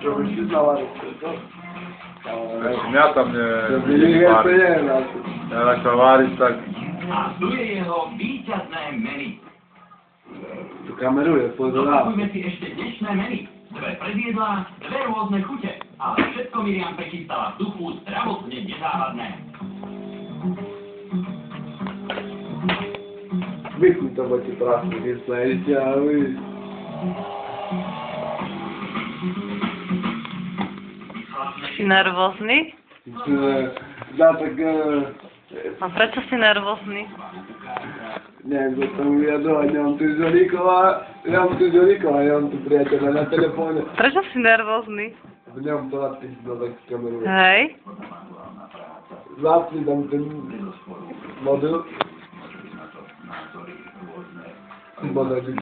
Čo by si zavariť, čo? Ja tam nie... Ja tak sa váriť, tak... A tu je jeho víťazné menu. Tu kameruje, pozorá. Zopakujme si ešte dnešné menu. 2 predjedlá, 2 rôzne chute. Ale všetko Miriam prechystala v duchu zdravotne nezávadné. Vychuť to ti prasku, keď sa ešte, ale vidíš. Si nervózny? Dá tak... A prečo si nervózny? Neviem, kto tomu vyjadrovať, nemám tu Žolíkova, nemám tu priateľa na telefóne. Prečo si nervózny? Nemám to napísať, no tak kameruje. Hej? Zapni tam ten model. Model.